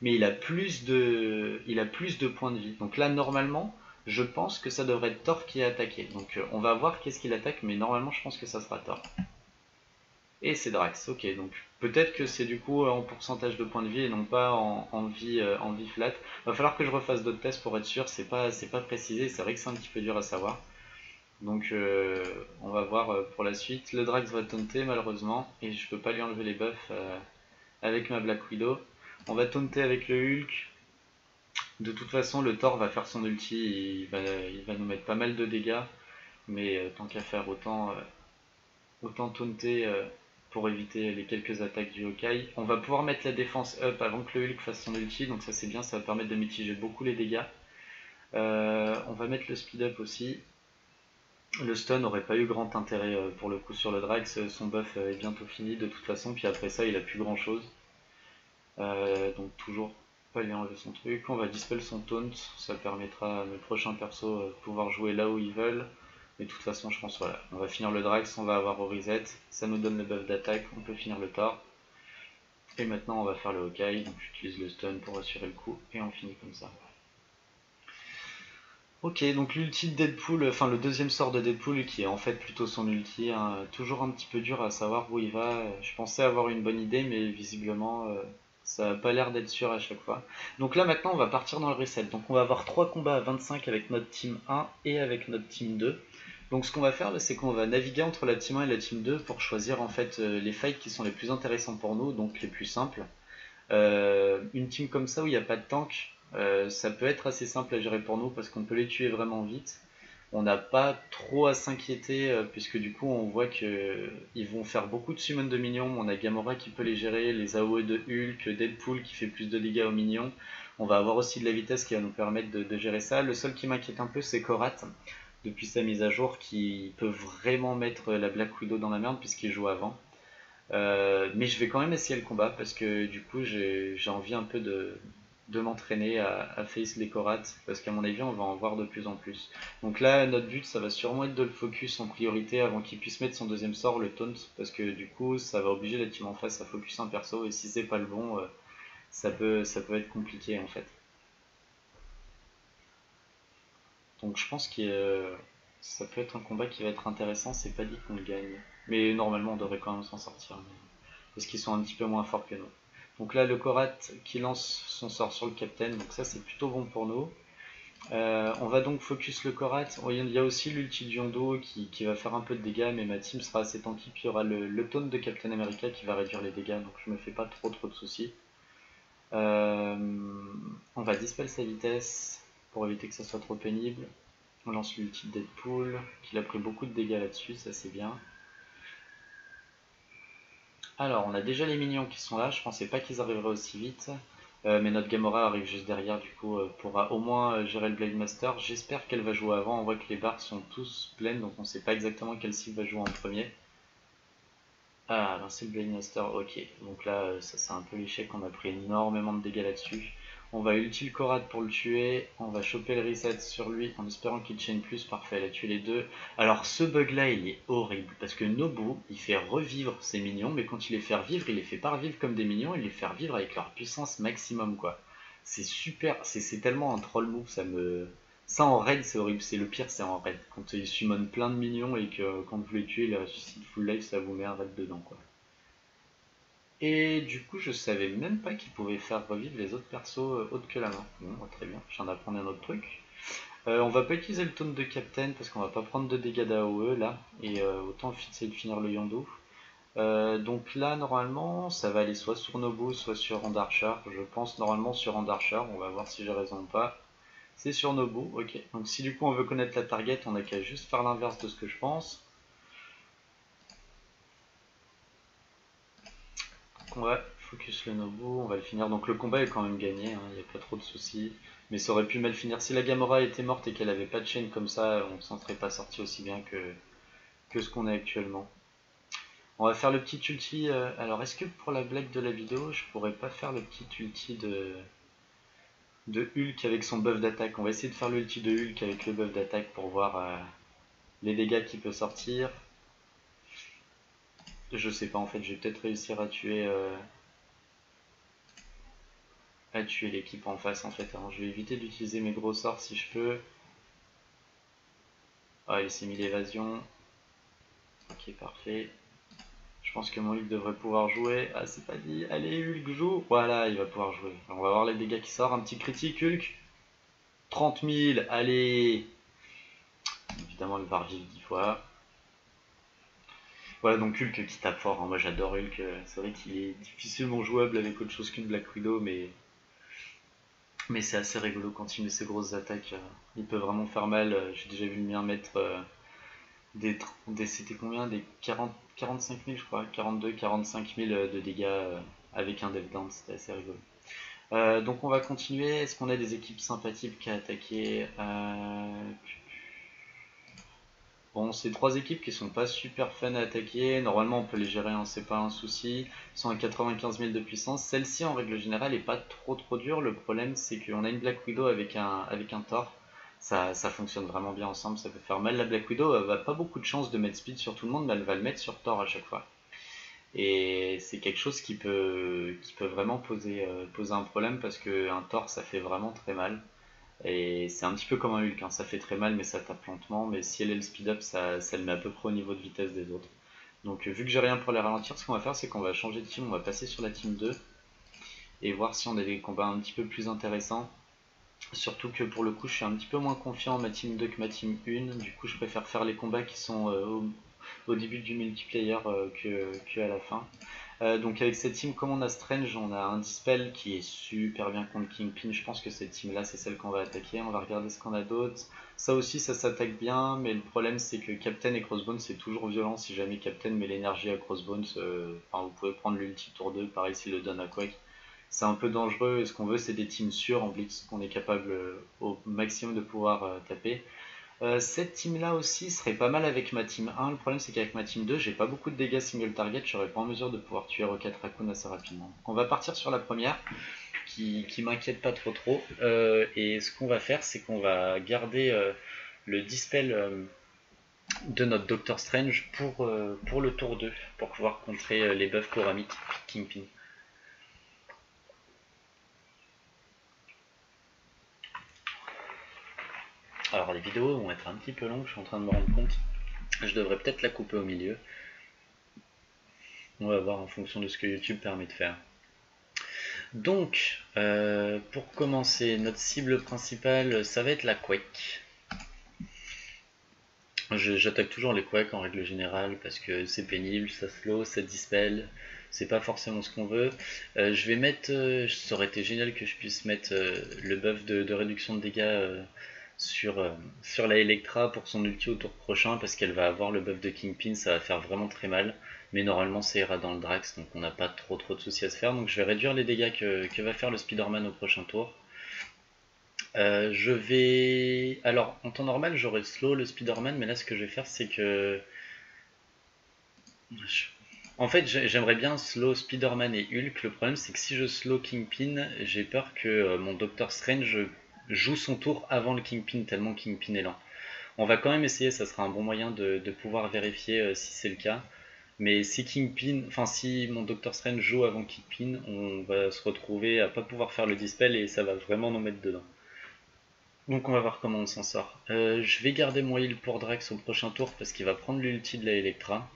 mais il a plus de points de vie. Donc là normalement je pense que ça devrait être Thor qui est attaqué. Donc on va voir qu'est-ce qu'il attaque, mais normalement je pense que ça sera Thor. Et c'est Drax, ok, donc peut-être que c'est du coup en pourcentage de points de vie et non pas en vie flat. Va falloir que je refasse d'autres tests pour être sûr, c'est pas précisé, c'est vrai que c'est un petit peu dur à savoir. Donc on va voir pour la suite. Le Drax va taunter malheureusement, et je peux pas lui enlever les buffs avec ma Black Widow. On va taunter avec le Hulk. De toute façon le Thor va faire son ulti, et il va nous mettre pas mal de dégâts, mais tant qu'à faire autant taunter pour éviter les quelques attaques du Hawkeye. On va pouvoir mettre la défense up avant que le Hulk fasse son ulti, donc ça c'est bien, ça va permettre de mitiger beaucoup les dégâts. On va mettre le speed up aussi. Le stun n'aurait pas eu grand intérêt pour le coup sur le Drax, son buff est bientôt fini de toute façon, puis après ça il a plus grand chose. Donc toujours pas lui enlever son truc. On va dispel son taunt, ça permettra à mes prochains persos de pouvoir jouer là où ils veulent. Mais de toute façon, je pense, voilà, on va finir le Drax, on va avoir au reset, ça nous donne le buff d'attaque, on peut finir le Thor. Et maintenant, on va faire le Hawkeye, donc j'utilise le stun pour assurer le coup, et on finit comme ça. Ok, donc l'ulti de Deadpool, enfin le deuxième sort de Deadpool, qui est en fait plutôt son ulti, hein, toujours un petit peu dur à savoir où il va. Je pensais avoir une bonne idée, mais visiblement, ça n'a pas l'air d'être sûr à chaque fois. Donc là maintenant, on va partir dans le reset. Donc on va avoir 3 combats à 25 avec notre team 1 et avec notre team 2. Donc ce qu'on va faire, c'est qu'on va naviguer entre la team 1 et la team 2 pour choisir en fait les fights qui sont les plus intéressants pour nous, donc les plus simples. Une team comme ça où il n'y a pas de tank, ça peut être assez simple à gérer pour nous parce qu'on peut les tuer vraiment vite. On n'a pas trop à s'inquiéter puisque du coup on voit qu'ils vont faire beaucoup de summon de minions. On a Gamora qui peut les gérer, les AOE de Hulk, Deadpool qui fait plus de dégâts aux minions. On va avoir aussi de la vitesse qui va nous permettre de gérer ça. Le seul qui m'inquiète un peu c'est Korat depuis sa mise à jour qui peut vraiment mettre la Black Widow dans la merde puisqu'il joue avant. Mais je vais quand même essayer le combat parce que du coup j'ai envie un peu de m'entraîner à face les Korats parce qu'à mon avis on va en voir de plus en plus. Donc là notre but ça va sûrement être de le focus en priorité avant qu'il puisse mettre son deuxième sort, le taunt, parce que du coup ça va obliger la team en face à focus un perso et si c'est pas le bon ça peut être compliqué en fait. Donc je pense que ça peut être un combat qui va être intéressant, c'est pas dit qu'on le gagne. Mais normalement on devrait quand même s'en sortir. Parce qu'ils sont un petit peu moins forts que nous. Donc là le Korat qui lance son sort sur le Captain, donc ça c'est plutôt bon pour nous. On va donc focus le Korat. Il y a aussi l'ulti du Yondo qui va faire un peu de dégâts, mais ma team sera assez tanky. Puis il y aura le taunt de Captain America qui va réduire les dégâts, donc je me fais pas trop de soucis. Euh, on va dispel sa vitesse pour éviter que ça soit trop pénible. On lance l'ulti de Deadpool, qu'il a pris beaucoup de dégâts là-dessus, ça c'est bien. Alors, on a déjà les minions qui sont là, je pensais pas qu'ils arriveraient aussi vite. Mais notre Gamora arrive juste derrière, du coup, pourra au moins gérer le Blade Master. J'espère qu'elle va jouer avant, on voit que les barres sont tous pleines, donc on sait pas exactement quelle cible va jouer en premier. Ah, lancer le Blade Master, ok. Donc là, ça c'est un peu l'échec, on a pris énormément de dégâts là-dessus. On va ulti le Korad pour le tuer, on va choper le reset sur lui en espérant qu'il chain plus, parfait, elle a tué les deux. Alors ce bug là il est horrible, parce que Nobu il fait revivre ses minions, mais quand il les fait revivre, il les fait pas revivre comme des minions, il les fait revivre avec leur puissance maximum quoi. C'est super, c'est tellement un troll move, ça me... Ça en raid c'est horrible, c'est le pire c'est en raid. Quand il summon plein de minions et que quand vous les tuez, il ressuscite full life, ça vous met un raid dedans quoi. Et du coup, je savais même pas qu'il pouvait faire revivre les autres persos autres que la main. Bon, bah, très bien, je viens d'apprendre un autre truc. On va pas utiliser le taunt de Captain parce qu'on va pas prendre de dégâts d'AOE là. Et autant essayer de finir le Yondu. Donc là, normalement, ça va aller soit sur Nobu, soit sur Andarchar. Je pense normalement sur Andarchar, on va voir si j'ai raison ou pas. C'est sur Nobu, ok. Donc si du coup on veut connaître la target, on a qu'à juste faire l'inverse de ce que je pense. Ouais, focus le Nobu, on va le finir. Donc le combat est quand même gagné, il n'y a pas trop de soucis. Mais ça aurait pu mal finir. Si la Gamora était morte et qu'elle avait pas de chaîne comme ça, on s'en serait pas sorti aussi bien que ce qu'on a actuellement. On va faire le petit ulti. Alors est-ce que pour la blague de la vidéo, je pourrais pas faire le petit ulti de Hulk avec son buff d'attaque? On va essayer de faire l'ulti de Hulk avec le buff d'attaque pour voir les dégâts qu'il peut sortir. Je sais pas en fait, je vais peut-être réussir à tuer l'équipe en face en fait. Alors je vais éviter d'utiliser mes gros sorts si je peux. Ah, il s'est mis l'évasion. Ok, parfait. Je pense que mon Hulk devrait pouvoir jouer. Ah, c'est pas dit. Allez, Hulk, joue. Voilà, il va pouvoir jouer. On va voir les dégâts qui sortent. Un petit critique, Hulk. 30 000, allez. Évidemment, il va revivre 10 fois. Voilà, donc Hulk qui tape fort. Moi, j'adore Hulk. C'est vrai qu'il est difficilement jouable avec autre chose qu'une Black Widow, mais c'est assez rigolo quand il met ses grosses attaques. Il peut vraiment faire mal. J'ai déjà vu le mien mettre c'était combien? Des 40, 45 000 je crois, 42, 45 000 de dégâts avec un dev down, c'était assez rigolo. Donc on va continuer, est-ce qu'on a des équipes sympathiques à attaquer? Bon, c'est trois équipes qui sont pas super fun à attaquer, normalement on peut les gérer, hein, c'est pas un souci. Ils sont à 95 000 de puissance, celle-ci en règle générale est pas trop dure, le problème c'est qu'on a une Black Widow avec un Thor. Ça fonctionne vraiment bien ensemble, ça peut faire mal. La Black Widow elle va pas beaucoup de chance de mettre speed sur tout le monde, mais elle va le mettre sur Thor à chaque fois. Et c'est quelque chose qui peut vraiment poser un problème parce qu'un Thor ça fait vraiment très mal. Et c'est un petit peu comme un Hulk, hein, ça fait très mal mais ça tape lentement, mais si elle est le speed up, ça le met à peu près au niveau de vitesse des autres. Donc vu que j'ai rien pour les ralentir, ce qu'on va faire c'est qu'on va changer de team, on va passer sur la team 2 et voir si on a des combats un petit peu plus intéressants. Surtout que pour le coup je suis un petit peu moins confiant en ma team 2 que ma team 1, du coup je préfère faire les combats qui sont au début du multiplayer que à la fin. Donc avec cette team, comme on a Strange, on a un Dispel qui est super bien contre Kingpin. Je pense que cette team là c'est celle qu'on va attaquer. On va regarder ce qu'on a d'autre. Ça aussi ça s'attaque bien, mais le problème c'est que Captain et Crossbones c'est toujours violent si jamais Captain met l'énergie à Crossbones. Enfin, vous pouvez prendre l'ulti tour 2, pareil s'il le donne à Quake. C'est un peu dangereux, et ce qu'on veut c'est des teams sûrs en blitz qu'on est capable au maximum de pouvoir taper. Cette team là aussi serait pas mal avec ma team 1. Le problème c'est qu'avec ma team 2 j'ai pas beaucoup de dégâts single target, je serais pas en mesure de pouvoir tuer Rocket Raccoon assez rapidement. Donc on va partir sur la première qui m'inquiète pas trop. Et ce qu'on va faire c'est qu'on va garder le dispel de notre Doctor Strange pour le tour 2 pour pouvoir contrer les buffs Coramic Kingpin. Alors les vidéos vont être un petit peu longues, je suis en train de me rendre compte. Je devrais peut-être la couper au milieu. On va voir en fonction de ce que YouTube permet de faire. Donc, pour commencer, notre cible principale, ça va être la Quake. J'attaque toujours les Quake en règle générale parce que c'est pénible, ça slow, ça dispel, c'est pas forcément ce qu'on veut. Je vais mettre, ça aurait été génial que je puisse mettre le buff de réduction de dégâts sur, sur la Electra pour son ulti au tour prochain parce qu'elle va avoir le buff de Kingpin, ça va faire vraiment très mal. Mais normalement ça ira dans le Drax, donc on n'a pas trop de soucis à se faire. Donc je vais réduire les dégâts que va faire le Spider-Man au prochain tour. Je vais... Alors en temps normal j'aurais slow le Spider-Man, mais là ce que je vais faire c'est que... En fait j'aimerais bien slow Spider-Man et Hulk. Le problème c'est que si je slow Kingpin, j'ai peur que mon Doctor Strange joue son tour avant le Kingpin, tellement Kingpin est lent. On va quand même essayer, ça sera un bon moyen de pouvoir vérifier si c'est le cas. Mais si Kingpin, enfin si mon Doctor Strange joue avant Kingpin, on va se retrouver à pas pouvoir faire le dispel et ça va vraiment nous mettre dedans. Donc on va voir comment on s'en sort. Je vais garder mon heal pour Drax au prochain tour parce qu'il va prendre l'ulti de la Electra.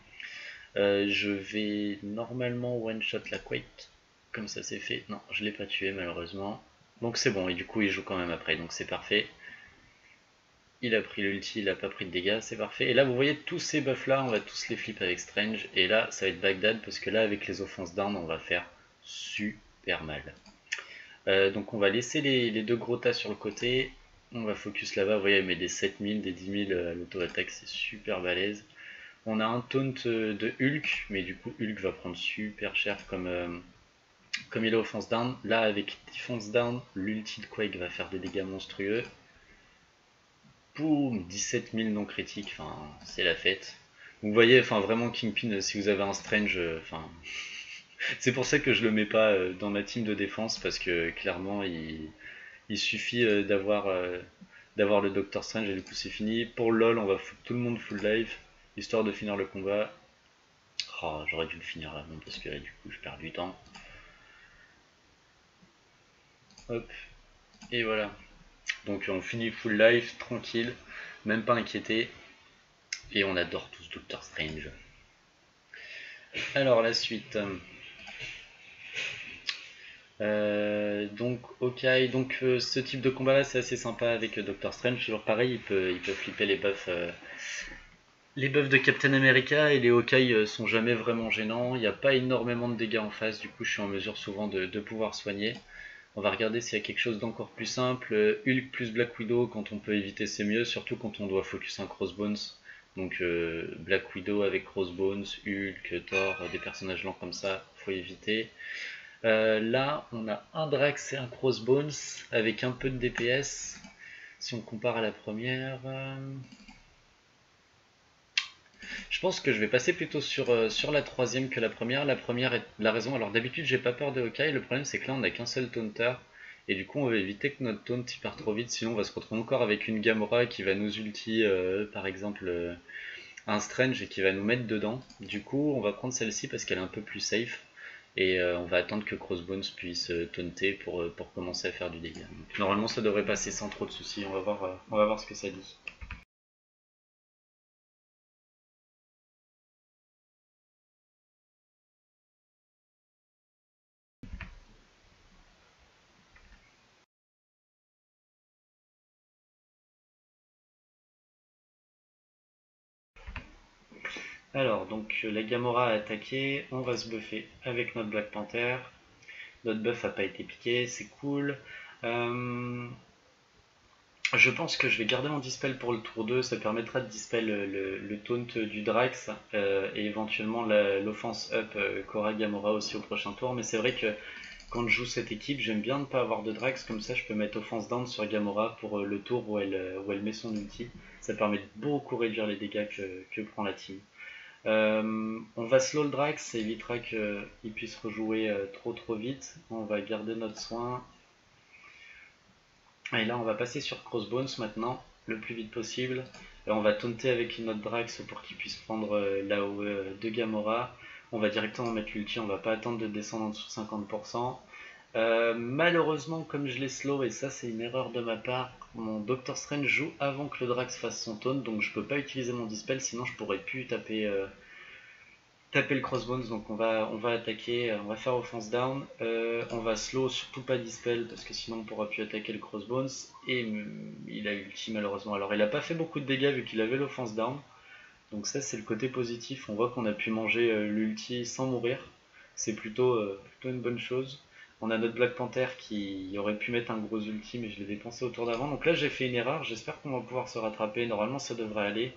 Je vais normalement one-shot la Quake, comme ça c'est fait. Non, je l'ai pas tué malheureusement. Donc c'est bon, et du coup il joue quand même après, donc c'est parfait. Il a pris l'ulti, il a pas pris de dégâts, c'est parfait. Et là vous voyez tous ces buffs là, on va tous les flip avec Strange. Et là ça va être Baghdad parce que là avec les offenses down on va faire super mal. Donc on va laisser les deux gros tas sur le côté. On va focus là-bas, vous voyez elle met des 7000, des 10 000 à l'auto-attaque, c'est super balèze. On a un taunt de Hulk, mais du coup Hulk va prendre super cher comme il est offense down. Là avec defense down, l'ulti de Quake va faire des dégâts monstrueux. Boum, 17 000 non critiques, enfin c'est la fête. Vous voyez, enfin vraiment Kingpin, si vous avez un Strange, enfin c'est pour ça que je le mets pas dans ma team de défense parce que clairement il suffit d'avoir le Doctor Strange et du coup c'est fini. Pour LoL, on va foutre tout le monde full life histoire de finir le combat. Oh, j'aurais dû le finir là, non, parce que là du coup je perds du temps. Hop, et voilà. Donc on finit full life, tranquille, même pas inquiété. Et on adore tous Doctor Strange. Alors la suite. Donc ok, donc ce type de combat là c'est assez sympa avec Doctor Strange, toujours pareil, il peut flipper les buffs de Captain America et les Hawkeye sont jamais vraiment gênants, il n'y a pas énormément de dégâts en face, du coup je suis en mesure souvent de pouvoir soigner. On va regarder s'il y a quelque chose d'encore plus simple, Hulk plus Black Widow quand on peut éviter c'est mieux, surtout quand on doit focus un Crossbones. Donc Black Widow avec Crossbones, Hulk, Thor, des personnages lents comme ça, faut éviter. Là, on a un Drax et un Crossbones avec un peu de DPS. Si on compare à la première, je pense que je vais passer plutôt sur la troisième que la première. La première est la raison. Alors d'habitude, j'ai pas peur de Hawkeye. Le problème, c'est que là, on n'a qu'un seul taunter. Et du coup, on va éviter que notre taunt y parte trop vite. Sinon, on va se retrouver encore avec une Gamora qui va nous ulti, par exemple, un Strange et qui va nous mettre dedans. Du coup, on va prendre celle-ci parce qu'elle est un peu plus safe. Et on va attendre que Crossbones puisse taunter pour commencer à faire du dégât. Donc, normalement ça devrait passer sans trop de soucis, on va voir ce que ça dit. Alors donc la Gamora a attaqué, on va se buffer avec notre Black Panther. Notre buff n'a pas été piqué, c'est cool. Euh, je pense que je vais garder mon dispel pour le tour 2, ça permettra de dispel le taunt du Drax et éventuellement l'offense up qu'aura Gamora aussi au prochain tour. Mais c'est vrai que quand je joue cette équipe, j'aime bien ne pas avoir de Drax, comme ça je peux mettre offense down sur Gamora pour le tour où elle met son ulti. Ça permet de beaucoup réduire les dégâts que prend la team. On va slow le Drax, ça évitera qu'il puisse rejouer trop vite. On va garder notre soin. Et là on va passer sur Crossbones maintenant, le plus vite possible. Et on va taunter avec notre Drax pour qu'il puisse prendre l'AOE de Gamora. On va directement mettre l'ulti, on va pas attendre de descendre en dessous de 50%. Malheureusement, comme je l'ai slow, et ça c'est une erreur de ma part, mon Doctor Strange joue avant que le Drax fasse son taunt, donc je peux pas utiliser mon dispel, sinon je pourrais plus taper le Crossbones. Donc on va attaquer, on va faire offense down, on va slow, surtout pas dispel, parce que sinon on pourra plus attaquer le Crossbones, et il a ulti malheureusement. Alors il a pas fait beaucoup de dégâts vu qu'il avait l'offense down, donc ça c'est le côté positif, on voit qu'on a pu manger l'ulti sans mourir. c'est plutôt une bonne chose. On a notre Black Panther qui aurait pu mettre un gros ulti, mais je l'ai dépensé au tour d'avant. Donc là, j'ai fait une erreur. J'espère qu'on va pouvoir se rattraper. Normalement, ça devrait aller.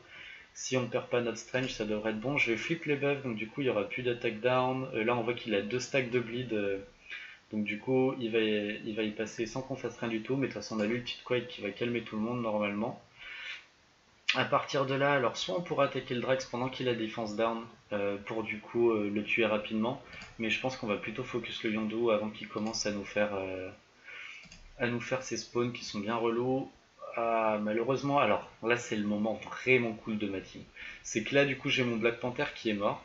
Si on perd pas notre Strange, ça devrait être bon. Je vais flip les buffs, donc du coup, il y aura plus d'attaque down. Là, on voit qu'il a 2 stacks de bleed. Donc du coup, il va y passer sans qu'on fasse rien du tout. Mais de toute façon, on a l'ulti de Quake qui va calmer tout le monde normalement. À partir de là, alors soit on pourra attaquer le Drax pendant qu'il a défense down pour du coup le tuer rapidement, mais je pense qu'on va plutôt focus le Yondu avant qu'il commence à nous faire ses spawns qui sont bien relous. Ah, malheureusement, alors là c'est le moment vraiment cool de ma team. C'est que là du coup j'ai mon Black Panther qui est mort,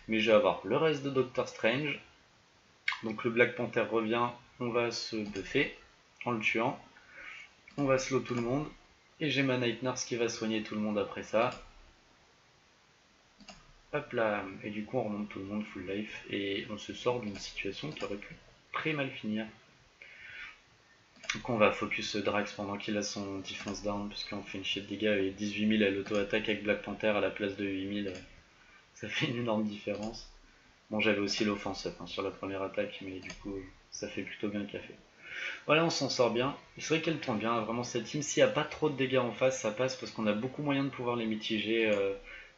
mais je vais avoir le reste de Doctor Strange. Donc le Black Panther revient, on va se buffer en le tuant, on va slow tout le monde, et j'ai ma Night Nurse qui va soigner tout le monde après ça. Hop là, et du coup on remonte tout le monde full life et on se sort d'une situation qui aurait pu très mal finir. Donc on va focus Drax pendant qu'il a son defense down, puisqu'on fait une chier de dégâts et 18 000 à l'auto-attaque avec Black Panther à la place de 8 000, ça fait une énorme différence. Bon, j'avais aussi l'offense sur la première attaque, mais du coup ça fait plutôt bien le café. Voilà, on s'en sort bien. C'est vrai qu'elle tourne bien, vraiment cette team. S'il n'y a pas trop de dégâts en face, ça passe parce qu'on a beaucoup moyen de pouvoir les mitiger.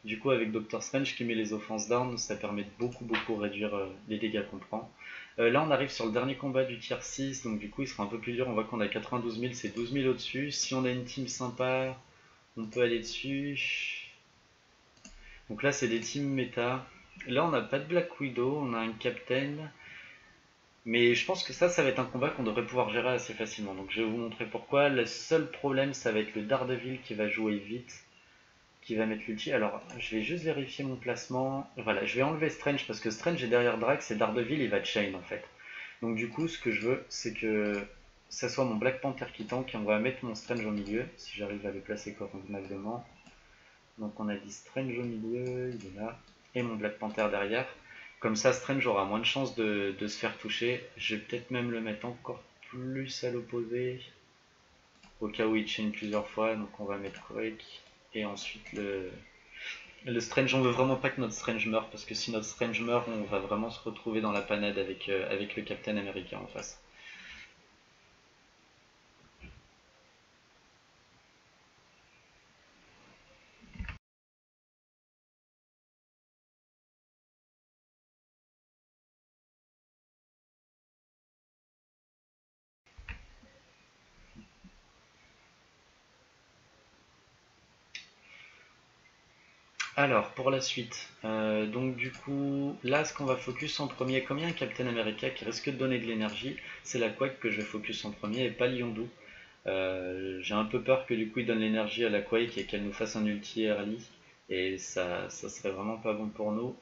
Du coup, avec Doctor Strange qui met les offenses down, ça permet de beaucoup réduire les dégâts qu'on prend. Là, on arrive sur le dernier combat du tier 6, donc du coup, il sera un peu plus dur. On voit qu'on a 92 000, c'est 12 000 au-dessus. Si on a une team sympa, on peut aller dessus. Donc là, c'est des teams méta. Là, on n'a pas de Black Widow, on a un Captain. Mais je pense que ça va être un combat qu'on devrait pouvoir gérer assez facilement. Donc je vais vous montrer pourquoi. Le seul problème, ça va être le Daredevil qui va jouer vite, qui va mettre l'ulti. Alors, je vais juste vérifier mon placement. Voilà, je vais enlever Strange parce que Strange est derrière Drax et Daredevil, il va chain en fait. Donc du coup, ce que je veux, c'est que ça soit mon Black Panther qui tank et on va mettre mon Strange au milieu, si j'arrive à le placer convenablement. Donc on a dit Strange au milieu, il est là. Et mon Black Panther derrière. Comme ça, Strange aura moins de chances de se faire toucher. Je vais peut-être même le mettre encore plus à l'opposé. Au cas où il chain plusieurs fois. Donc on va mettre Quake. Et ensuite le Strange. On veut vraiment pas que notre Strange meure. Parce que si notre Strange meurt, on va vraiment se retrouver dans la panade avec le Captain America en face. Alors, pour la suite, donc du coup, là, ce qu'on va focus en premier, comme il y a un Captain America qui risque de donner de l'énergie, c'est la Quake que je vais focus en premier et pas Yondu. J'ai un peu peur que du coup il donne l'énergie à la Quake et qu'elle nous fasse un ulti early, et ça serait vraiment pas bon pour nous.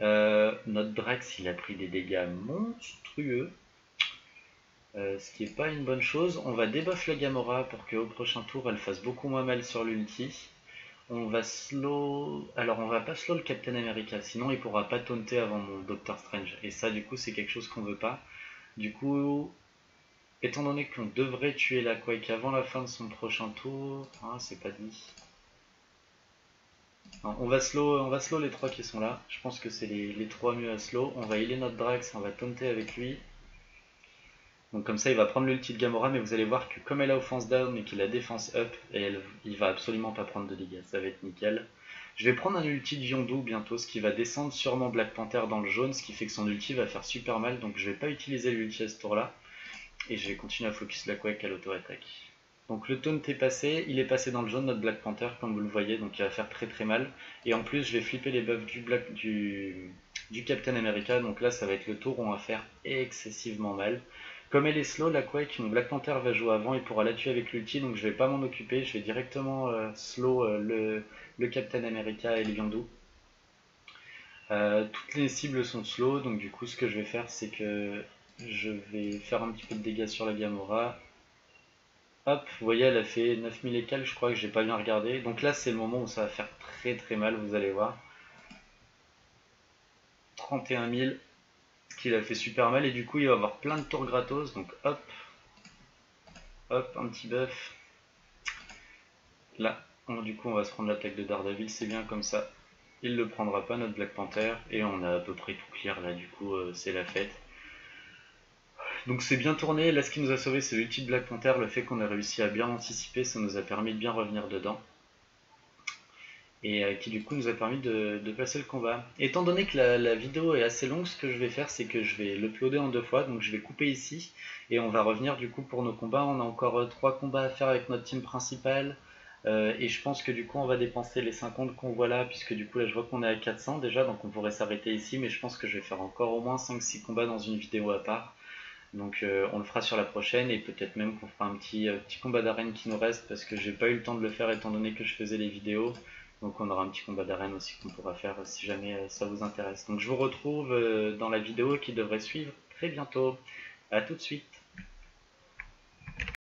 Notre Drax, il a pris des dégâts monstrueux, ce qui est pas une bonne chose. On va debuff la Gamora pour qu'au prochain tour elle fasse beaucoup moins mal sur l'ulti. On va slow. Alors, on va pas slow le Captain America, sinon il pourra pas taunter avant mon Doctor Strange. Et ça, du coup, c'est quelque chose qu'on veut pas. Du coup, étant donné qu'on devrait tuer la Quake avant la fin de son prochain tour, hein, c'est pas dit. Non, on va slow les trois qui sont là. Je pense que c'est les trois mieux à slow. On va healer notre Drax, on va taunter avec lui. Donc comme ça, il va prendre l'ulti de Gamora, mais vous allez voir que comme elle a offense down et qu'il a défense up, il va absolument pas prendre de dégâts. Ça va être nickel. Je vais prendre un ulti de Yondu bientôt, ce qui va descendre sûrement Black Panther dans le jaune, ce qui fait que son ulti va faire super mal, donc je vais pas utiliser l'ulti à ce tour là, et je vais continuer à focus la Quake à l'auto-attaque. Donc le taunt est passé, il est passé dans le jaune notre Black Panther comme vous le voyez, donc il va faire très mal, et en plus je vais flipper les buffs du Captain America, donc là ça va être le tour où on va faire excessivement mal. Comme elle est slow, la Quake, mon Black Panther va jouer avant, il pourra la tuer avec l'ulti, donc je vais pas m'en occuper, je vais directement slow le Captain America et le Yondu. Toutes les cibles sont slow, donc du coup ce que je vais faire c'est que je vais faire un petit peu de dégâts sur la Gamora. Hop, vous voyez elle a fait 9000 et quelques, je crois que j'ai pas bien regardé. Donc là c'est le moment où ça va faire très mal, vous allez voir. 31 000, qu'il a fait super mal, et du coup il va avoir plein de tours gratos, donc hop, hop, un petit buff. Là, du coup on va se prendre l'attaque de Daredevil, c'est bien comme ça. il le prendra pas notre Black Panther, et on a à peu près tout clear là, du coup c'est la fête. Donc c'est bien tourné, là ce qui nous a sauvé c'est l'ulti de Black Panther, le fait qu'on a réussi à bien anticiper, ça nous a permis de bien revenir dedans. Et qui du coup nous a permis de passer le combat. Étant donné que la vidéo est assez longue, ce que je vais faire c'est que je vais l'uploader en 2 fois, donc je vais couper ici et on va revenir du coup pour nos combats. On a encore 3 combats à faire avec notre team principale et je pense que du coup on va dépenser les 50 qu'on voit là, puisque du coup là je vois qu'on est à 400 déjà, donc on pourrait s'arrêter ici, mais je pense que je vais faire encore au moins 5-6 combats dans une vidéo à part. Donc on le fera sur la prochaine et peut-être même qu'on fera un petit combat d'arène qui nous reste parce que j'ai pas eu le temps de le faire étant donné que je faisais les vidéos. Donc on aura un petit combat d'arène aussi qu'on pourra faire si jamais ça vous intéresse. Donc je vous retrouve dans la vidéo qui devrait suivre très bientôt. A tout de suite.